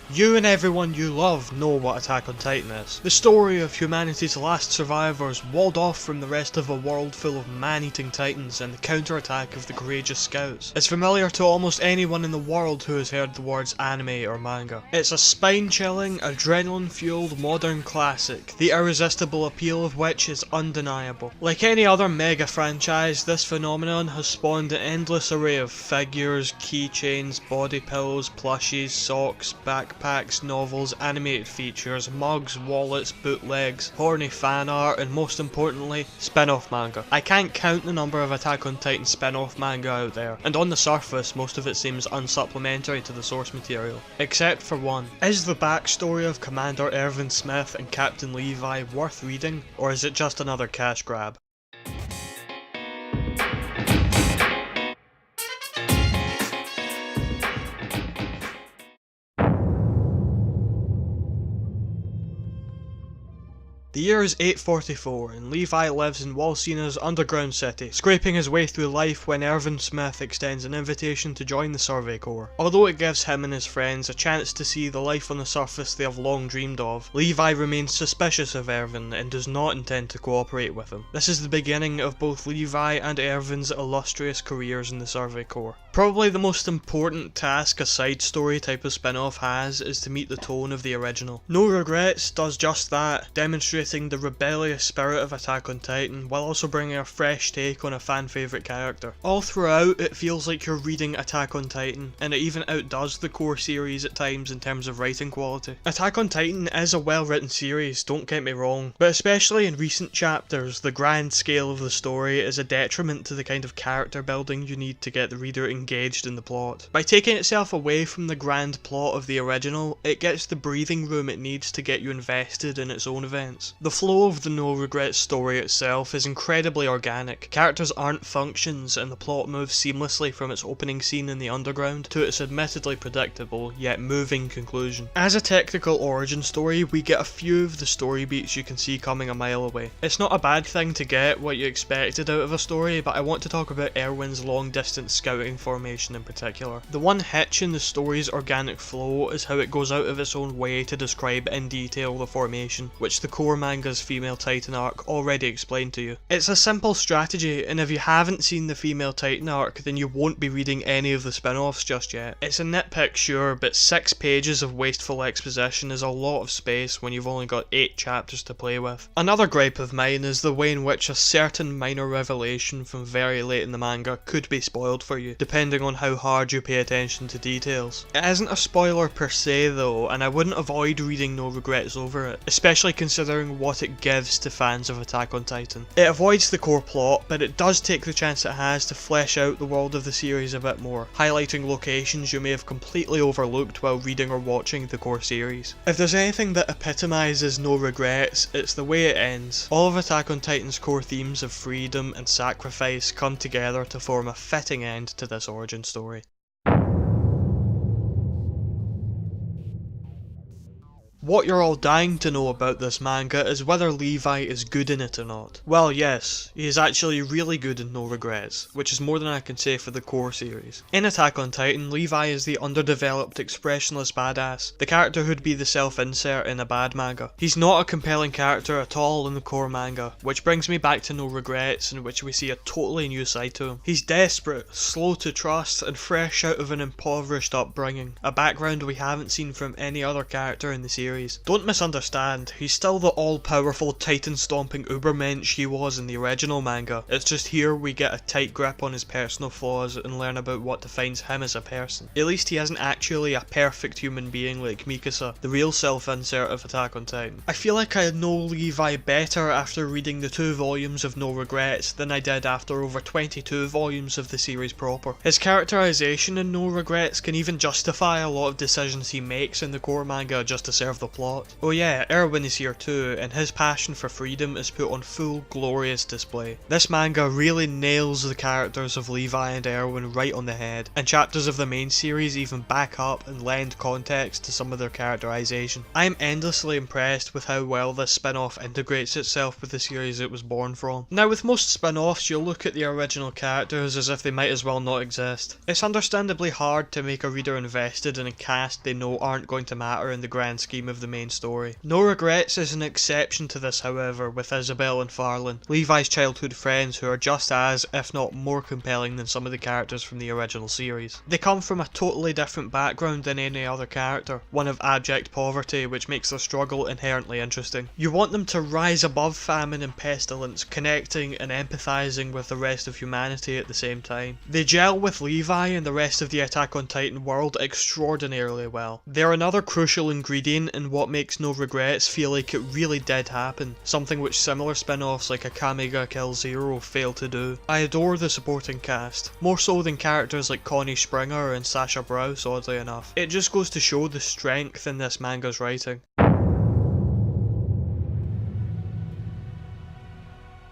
You and everyone you love know what Attack on Titan is. The story of humanity's last survivors walled off from the rest of a world full of man-eating titans and the counter-attack of the courageous scouts. It's familiar to almost anyone in the world who has heard the words anime or manga. It's a spine-chilling, adrenaline-fueled modern classic, the irresistible appeal of which is undeniable. Like any other mega franchise, this phenomenon has spawned an endless array of figures, keychains, body pillows, plushies, socks, backpacks, novels, animated features, mugs, wallets, bootlegs, horny fan art, and most importantly, spin-off manga. I can't count the number of Attack on Titan spin-off manga out there, and on the surface most of it seems unsupplementary to the source material. Except for one. Is the backstory of Commander Erwin Smith and Captain Levi worth reading, or is it just another cash grab? The year is 844 and Levi lives in Walsina's underground city, scraping his way through life when Erwin Smith extends an invitation to join the Survey Corps. Although it gives him and his friends a chance to see the life on the surface they have long dreamed of, Levi remains suspicious of Erwin and does not intend to cooperate with him. This is the beginning of both Levi and Erwin's illustrious careers in the Survey Corps. Probably the most important task a side story type of spin-off has is to meet the tone of the original. No Regrets does just that, demonstrating the rebellious spirit of Attack on Titan while also bringing a fresh take on a fan favourite character. All throughout it feels like you're reading Attack on Titan, and it even outdoes the core series at times in terms of writing quality. Attack on Titan is a well written series, don't get me wrong, but especially in recent chapters the grand scale of the story is a detriment to the kind of character building you need to get the reader engaged in the plot. By taking itself away from the grand plot of the original, it gets the breathing room it needs to get you invested in its own events. The flow of the No Regrets story itself is incredibly organic. Characters aren't functions and the plot moves seamlessly from its opening scene in the underground to its admittedly predictable yet moving conclusion. As a technical origin story, we get a few of the story beats you can see coming a mile away. It's not a bad thing to get what you expected out of a story, but I want to talk about Erwin's long distance scouting formation in particular. The one hitch in the story's organic flow is how it goes out of its own way to describe in detail the formation, which the core manga's female Titan arc already explained to you. It's a simple strategy, and if you haven't seen the female Titan arc, then you won't be reading any of the spin-offs just yet. It's a nitpick sure, but 6 pages of wasteful exposition is a lot of space when you've only got 8 chapters to play with. Another gripe of mine is the way in which a certain minor revelation from very late in the manga could be spoiled for you, depending on how hard you pay attention to details. It isn't a spoiler per se though, and I wouldn't avoid reading No Regrets over it, especially considering what it gives to fans of Attack on Titan. It avoids the core plot, but it does take the chance it has to flesh out the world of the series a bit more, highlighting locations you may have completely overlooked while reading or watching the core series. If there's anything that epitomises No Regrets, it's the way it ends. All of Attack on Titan's core themes of freedom and sacrifice come together to form a fitting end to this origin story. What you're all dying to know about this manga is whether Levi is good in it or not. Well yes, he is actually really good in No Regrets, which is more than I can say for the core series. In Attack on Titan, Levi is the underdeveloped expressionless badass, the character who'd be the self-insert in a bad manga. He's not a compelling character at all in the core manga, which brings me back to No Regrets, in which we see a totally new side to him. He's desperate, slow to trust, and fresh out of an impoverished upbringing, a background we haven't seen from any other character in the series. Don't misunderstand, he's still the all-powerful titan-stomping ubermensch he was in the original manga. It's just here we get a tight grip on his personal flaws and learn about what defines him as a person. At least he isn't actually a perfect human being like Mikasa, the real self-insert of Attack on Titan. I feel like I know Levi better after reading the 2 volumes of No Regrets than I did after over 22 volumes of the series proper. His characterization in No Regrets can even justify a lot of decisions he makes in the core manga just to serve the the plot. Oh yeah, Erwin is here too, and his passion for freedom is put on full glorious display. This manga really nails the characters of Levi and Erwin right on the head, and chapters of the main series even back up and lend context to some of their characterization. I am endlessly impressed with how well this spin-off integrates itself with the series it was born from. Now with most spin-offs, you'll look at the original characters as if they might as well not exist. It's understandably hard to make a reader invested in a cast they know aren't going to matter in the grand scheme of the main story. No Regrets is an exception to this, however, with Isabel and Farlan, Levi's childhood friends who are just as, if not more compelling than some of the characters from the original series. They come from a totally different background than any other character, one of abject poverty, which makes their struggle inherently interesting. You want them to rise above famine and pestilence, connecting and empathising with the rest of humanity at the same time. They gel with Levi and the rest of the Attack on Titan world extraordinarily well. They're another crucial ingredient in what makes No Regrets feel like it really did happen, something which similar spin-offs like Akame ga Kill Zero fail to do. I adore the supporting cast, more so than characters like Connie Springer and Sasha Browse, oddly enough. It just goes to show the strength in this manga's writing.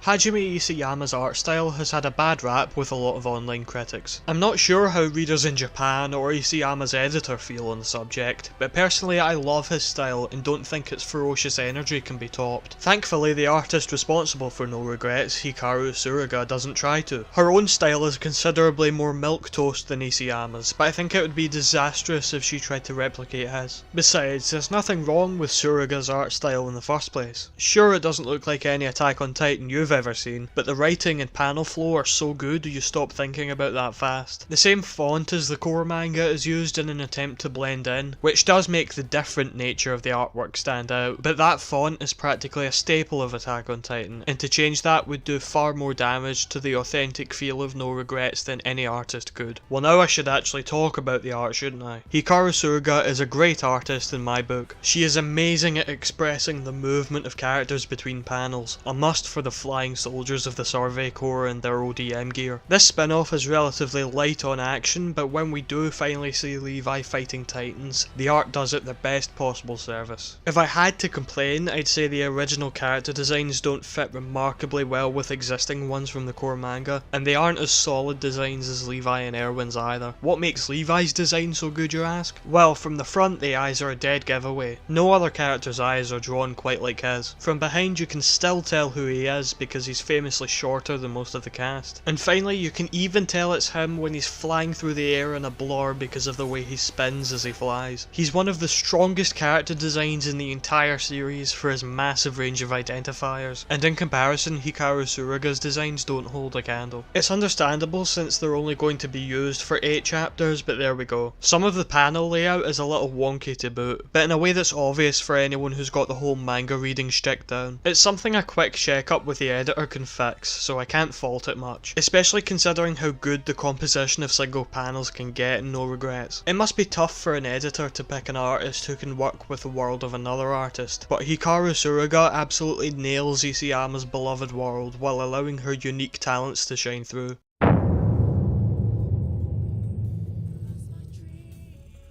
Hajime Isayama's art style has had a bad rap with a lot of online critics. I'm not sure how readers in Japan or Isayama's editor feel on the subject, but personally I love his style and don't think its ferocious energy can be topped. Thankfully the artist responsible for No Regrets, Hikaru Tsuruga, doesn't try to. Her own style is considerably more milquetoast than Isayama's, but I think it would be disastrous if she tried to replicate his. Besides, there's nothing wrong with Tsuruga's art style in the first place. Sure, it doesn't look like any Attack on Titan you've ever seen, but the writing and panel flow are so good you stop thinking about that fast. The same font as the core manga is used in an attempt to blend in, which does make the different nature of the artwork stand out, but that font is practically a staple of Attack on Titan, and to change that would do far more damage to the authentic feel of No Regrets than any artist could. Well, now I should actually talk about the art, shouldn't I? Hikaru Tsuruga is a great artist in my book. She is amazing at expressing the movement of characters between panels, a must for the flying soldiers of the Survey Corps and their ODM gear. This spin-off is relatively light on action, but when we do finally see Levi fighting Titans, the art does it the best possible service. If I had to complain, I'd say the original character designs don't fit remarkably well with existing ones from the core manga, and they aren't as solid designs as Levi and Erwin's either. What makes Levi's design so good, you ask? Well, from the front the eyes are a dead giveaway. No other character's eyes are drawn quite like his. From behind you can still tell who he is because he's famously shorter than most of the cast. And finally, you can even tell it's him when he's flying through the air in a blur because of the way he spins as he flies. He's one of the strongest character designs in the entire series for his massive range of identifiers, and in comparison, Hikaru Tsuruga's designs don't hold a candle. It's understandable since they're only going to be used for 8 chapters, but there we go. Some of the panel layout is a little wonky to boot, but in a way that's obvious for anyone who's got the whole manga reading shtick down. It's something a quick check up with the editor can fix, so I can't fault it much, especially considering how good the composition of single panels can get in No Regrets. It must be tough for an editor to pick an artist who can work with the world of another artist, but Hikaru Tsuruga absolutely nails Isayama's beloved world while allowing her unique talents to shine through.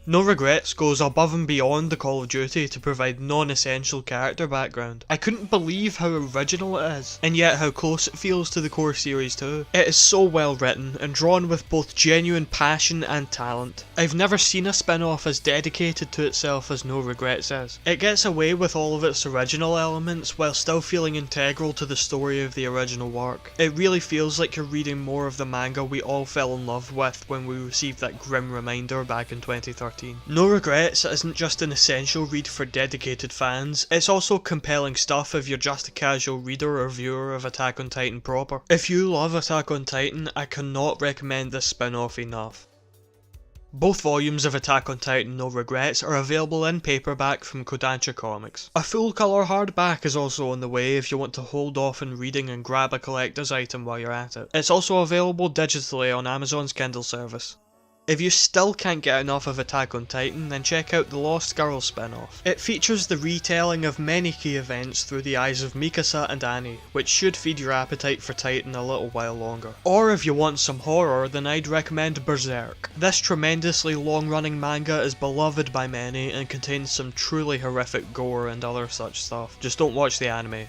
No Regrets goes above and beyond the Call of Duty to provide non-essential character background. I couldn't believe how original it is, and yet how close it feels to the core series too. It is so well written, and drawn with both genuine passion and talent. I've never seen a spin-off as dedicated to itself as No Regrets is. It gets away with all of its original elements while still feeling integral to the story of the original work. It really feels like you're reading more of the manga we all fell in love with when we received that grim reminder back in 2013. No Regrets isn't just an essential read for dedicated fans, it's also compelling stuff if you're just a casual reader or viewer of Attack on Titan proper. If you love Attack on Titan, I cannot recommend this spin-off enough. Both volumes of Attack on Titan No Regrets are available in paperback from Kodansha Comics. A full colour hardback is also on the way if you want to hold off on reading and grab a collector's item while you're at it. It's also available digitally on Amazon's Kindle service. If you still can't get enough of Attack on Titan, then check out the Lost Girls spin-off. It features the retelling of many key events through the eyes of Mikasa and Annie, which should feed your appetite for Titan a little while longer. Or if you want some horror, then I'd recommend Berserk. This tremendously long-running manga is beloved by many and contains some truly horrific gore and other such stuff. Just don't watch the anime.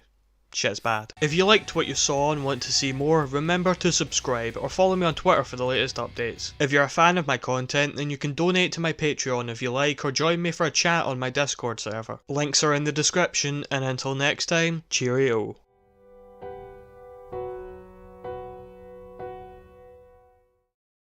Shit's bad. If you liked what you saw and want to see more, remember to subscribe or follow me on Twitter for the latest updates. If you're a fan of my content, then you can donate to my Patreon if you like, or join me for a chat on my Discord server. Links are in the description, and until next time, cheerio.